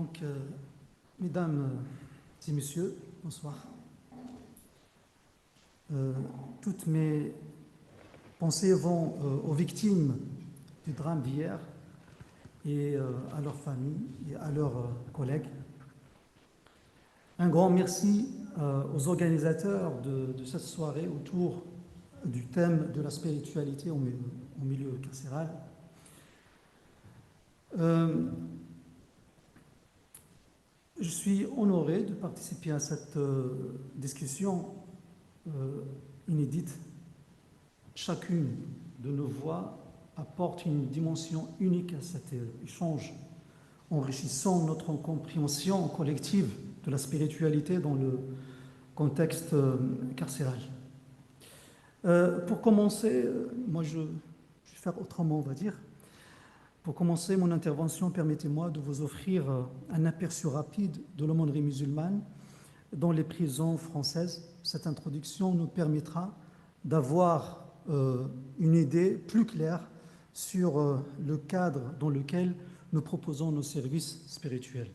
Donc, mesdames et messieurs, bonsoir. Toutes mes pensées vont aux victimes du drame d'hier et à leurs familles et à leurs collègues. Un grand merci aux organisateurs de cette soirée autour du thème de la spiritualité au milieu carcéral. Je suis honoré de participer à cette discussion inédite. Chacune de nos voix apporte une dimension unique à cet échange, enrichissant notre compréhension collective de la spiritualité dans le contexte carcéral. Pour commencer, moi je vais faire autrement, on va dire. Pour commencer mon intervention, permettez-moi de vous offrir un aperçu rapide de l'aumônerie musulmane dans les prisons françaises. Cette introduction nous permettra d'avoir une idée plus claire sur le cadre dans lequel nous proposons nos services spirituels.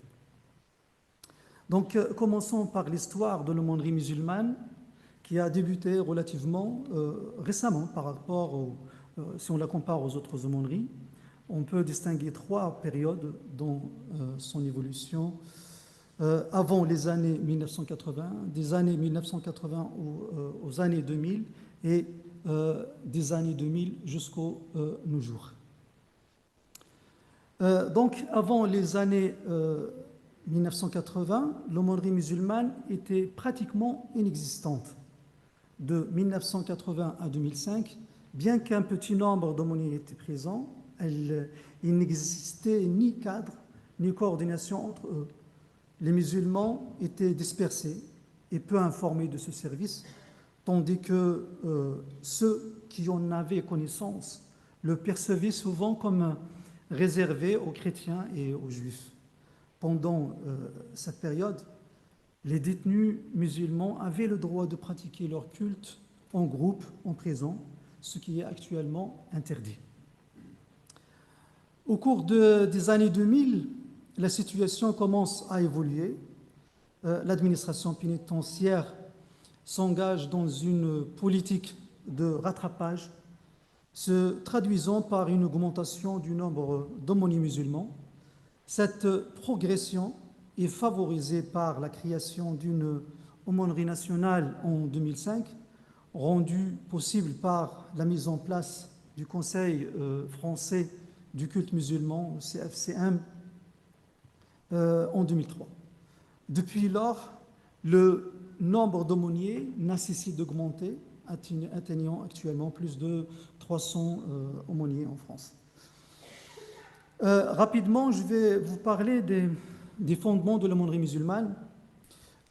Donc, commençons par l'histoire de l'aumônerie musulmane qui a débuté relativement récemment par rapport, si on la compare aux autres aumôneries. On peut distinguer trois périodes dans son évolution. Avant les années 1980, des années 1980 aux années 2000 et des années 2000 jusqu'aux nos jours. Donc, avant les années 1980, l'aumônerie musulmane était pratiquement inexistante. De 1980 à 2005, bien qu'un petit nombre d'aumôniers était présent, il n'existait ni cadre, ni coordination entre eux. Les musulmans étaient dispersés et peu informés de ce service, tandis que ceux qui en avaient connaissance le percevaient souvent comme réservé aux chrétiens et aux juifs. Pendant cette période, les détenus musulmans avaient le droit de pratiquer leur culte en groupe, en prison, ce qui est actuellement interdit. Au cours des années 2000, la situation commence à évoluer. L'administration pénitentiaire s'engage dans une politique de rattrapage, se traduisant par une augmentation du nombre d'aumôniers musulmans. Cette progression est favorisée par la création d'une aumônerie nationale en 2005, rendue possible par la mise en place du Conseil français du culte musulman, CFCM, en 2003. Depuis lors, le nombre d'aumôniers n'a cessé d'augmenter, atteignant actuellement plus de 300 aumôniers en France. Rapidement, je vais vous parler des fondements de l'aumônerie musulmane.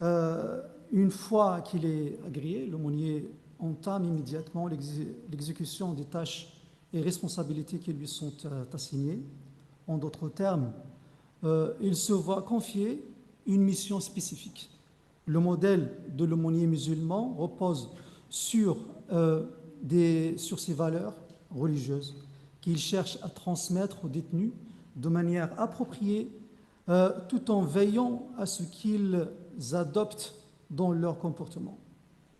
Une fois qu'il est agréé, l'aumônier entame immédiatement l'exécution des tâches et responsabilités qui lui sont assignées. En d'autres termes, il se voit confier une mission spécifique. Le modèle de l'aumônier musulman repose sur ses valeurs religieuses qu'il cherche à transmettre aux détenus de manière appropriée, tout en veillant à ce qu'ils adoptent dans leur comportement.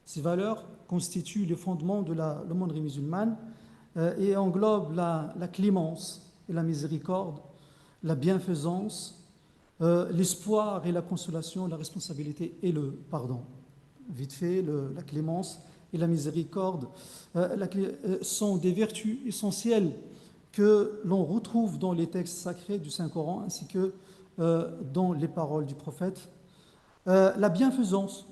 Ces valeurs constituent les fondements de l'aumônerie musulmane et englobent la clémence et la miséricorde, la bienfaisance, l'espoir et la consolation, la responsabilité et le pardon. Vite fait, la clémence et la miséricorde sont des vertus essentielles que l'on retrouve dans les textes sacrés du Saint-Coran ainsi que dans les paroles du prophète. La bienfaisance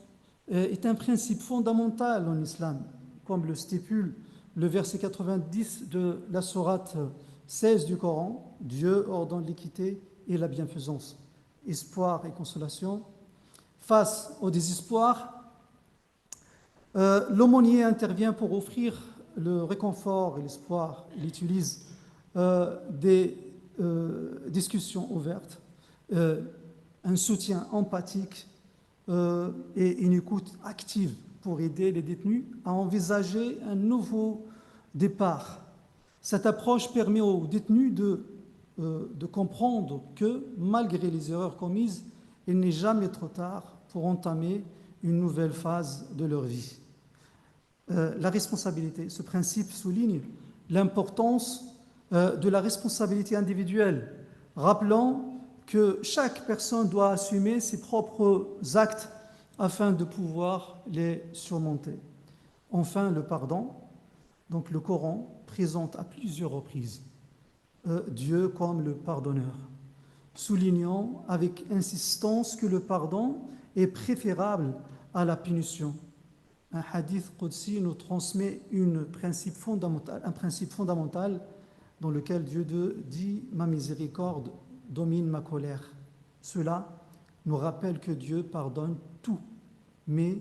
est un principe fondamental en islam, comme le stipule le verset 90 de la sourate 16 du Coran. Dieu ordonne l'équité et la bienfaisance, espoir et consolation. Face au désespoir, l'aumônier intervient pour offrir le réconfort et l'espoir. Il utilise des discussions ouvertes, un soutien empathique et une écoute active pour aider les détenus à envisager un nouveau départ. Cette approche permet aux détenus de de comprendre que malgré les erreurs commises, il n'est jamais trop tard pour entamer une nouvelle phase de leur vie. La responsabilité, ce principe souligne l'importance de la responsabilité individuelle, rappelant que chaque personne doit assumer ses propres actes afin de pouvoir les surmonter. Enfin, le pardon. Donc le Coran présente à plusieurs reprises Dieu comme le pardonneur, soulignant avec insistance que le pardon est préférable à la punition. Un hadith qudsi nous transmet un principe fondamental dans lequel Dieu dit « Ma miséricorde domine ma colère ». Cela nous rappelle que Dieu pardonne tout, mais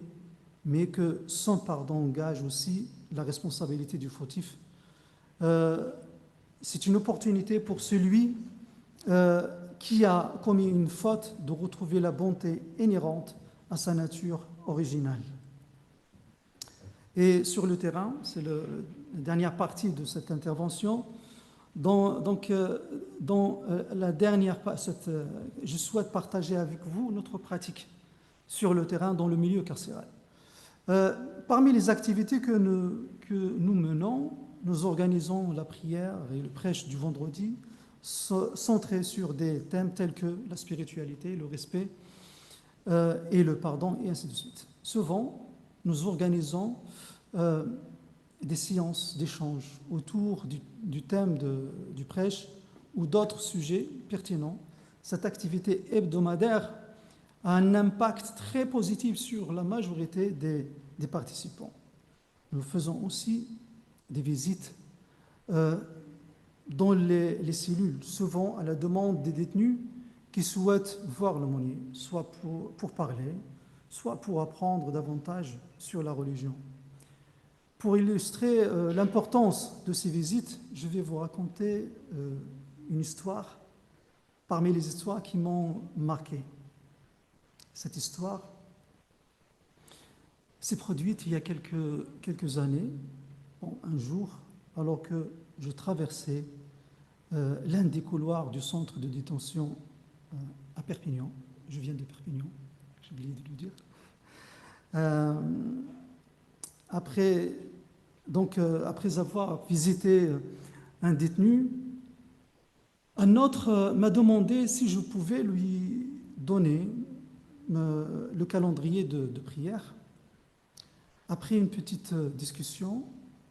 que son pardon engage aussi la responsabilité du fautif. C'est une opportunité pour celui qui a commis une faute de retrouver la bonté inhérente à sa nature originale. Et sur le terrain, c'est la dernière partie de cette intervention. Dans la dernière partie, je souhaite partager avec vous notre pratique sur le terrain dans le milieu carcéral. Parmi les activités que nous menons, nous organisons la prière et le prêche du vendredi centrés sur des thèmes tels que la spiritualité, le respect et le pardon, et ainsi de suite. Souvent, nous organisons des séances d'échange autour du thème du prêche ou d'autres sujets pertinents. Cette activité hebdomadaire a un impact très positif sur la majorité des participants. Nous faisons aussi des visites dans les cellules, souvent à la demande des détenus qui souhaitent voir l'aumônier, soit pour parler, soit pour apprendre davantage sur la religion. Pour illustrer l'importance de ces visites, je vais vous raconter une histoire parmi les histoires qui m'ont marqué. Cette histoire s'est produite il y a quelques années, un jour, alors que je traversais l'un des couloirs du centre de détention à Perpignan. Je viens de Perpignan, j'ai oublié de le dire. Après avoir visité un détenu, un autre m'a demandé si je pouvais lui donner le calendrier de prière. Après une petite discussion,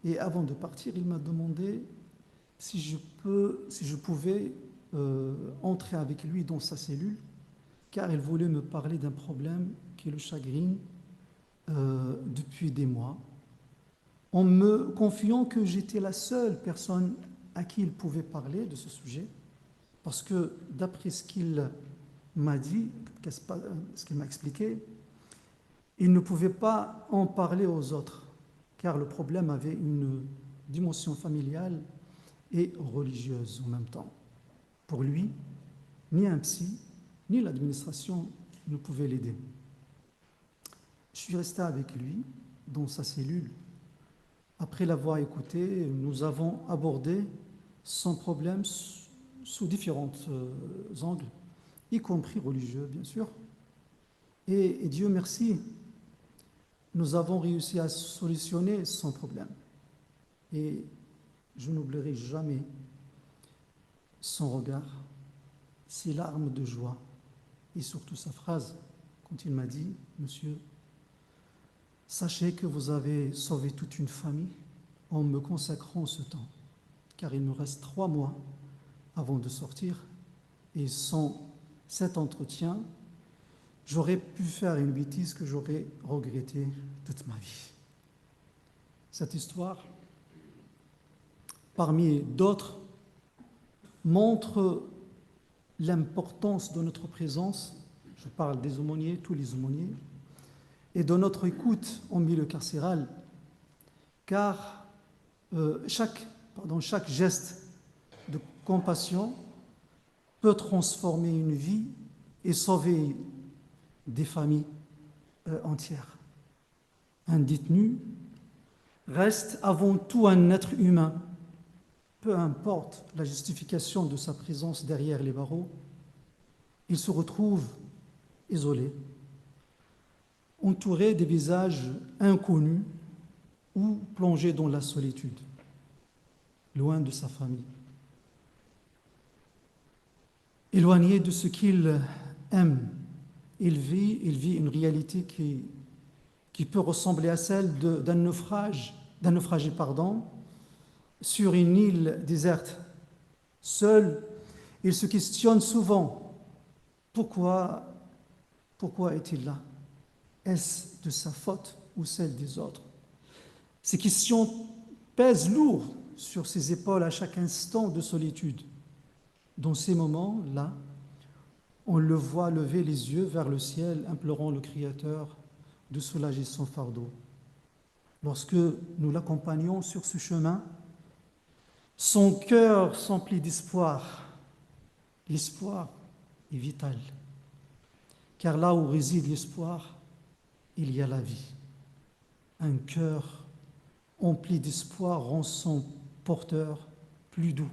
et avant de partir, il m'a demandé si je pouvais entrer avec lui dans sa cellule, car il voulait me parler d'un problème qui le chagrine depuis des mois, en me confiant que j'étais la seule personne à qui il pouvait parler de ce sujet, parce que d'après ce qu'il m'a dit, ce qu'il m'a expliqué, il ne pouvait pas en parler aux autres, car le problème avait une dimension familiale et religieuse en même temps. Pour lui, ni un psy, ni l'administration ne pouvaient l'aider. Je suis resté avec lui dans sa cellule. Après l'avoir écouté, nous avons abordé son problème sous différents angles, y compris religieux, bien sûr. Et Dieu merci, nous avons réussi à solutionner son problème. Et je n'oublierai jamais son regard, ses larmes de joie et surtout sa phrase quand il m'a dit « Monsieur, sachez que vous avez sauvé toute une famille en me consacrant ce temps, car il me reste 3 mois avant de sortir et sans cet entretien, j'aurais pu faire une bêtise que j'aurais regrettée toute ma vie. » Cette histoire, parmi d'autres, montre l'importance de notre présence, je parle des aumôniers, tous les aumôniers, et de notre écoute en milieu carcéral, car chaque geste de compassion peut transformer une vie et sauver des familles entières. Un détenu reste avant tout un être humain, peu importe la justification de sa présence derrière les barreaux, il se retrouve isolé, entouré des visages inconnus ou plongé dans la solitude, loin de sa famille, éloigné de ce qu'il aime. Il vit une réalité qui peut ressembler à celle d'un naufragé, sur une île déserte. Seul, il se questionne souvent, pourquoi est-il là? Est-ce de sa faute ou celle des autres? Ces questions pèsent lourd sur ses épaules à chaque instant de solitude. Dans ces moments-là, on le voit lever les yeux vers le ciel, implorant le Créateur de soulager son fardeau. Lorsque nous l'accompagnons sur ce chemin, son cœur s'emplit d'espoir. L'espoir est vital, car là où réside l'espoir, il y a la vie. Un cœur empli d'espoir rend son porteur plus doux,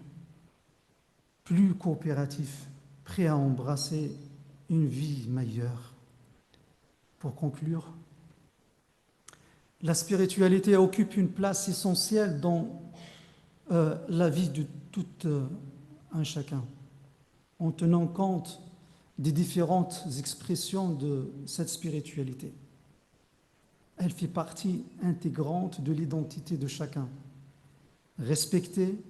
plus coopératif, prêt à embrasser une vie meilleure. Pour conclure, la spiritualité occupe une place essentielle dans la vie de tout un chacun, en tenant compte des différentes expressions de cette spiritualité. Elle fait partie intégrante de l'identité de chacun. Respecter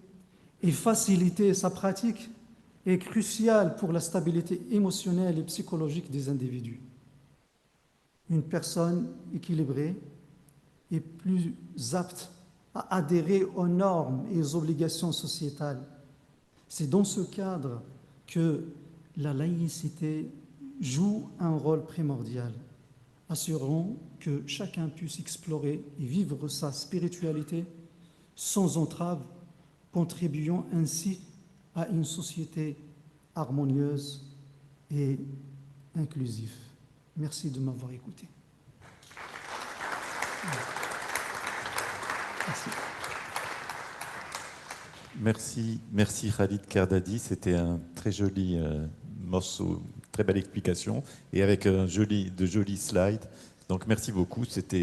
et faciliter sa pratique est crucial pour la stabilité émotionnelle et psychologique des individus. Une personne équilibrée est plus apte à adhérer aux normes et aux obligations sociétales. C'est dans ce cadre que la laïcité joue un rôle primordial, assurant que chacun puisse explorer et vivre sa spiritualité sans entrave, contribuant ainsi à une société harmonieuse et inclusive. Merci de m'avoir écouté. Merci Khalid Kardadi. C'était un très joli morceau, très belle explication et avec de jolis slides. Donc merci beaucoup. C'était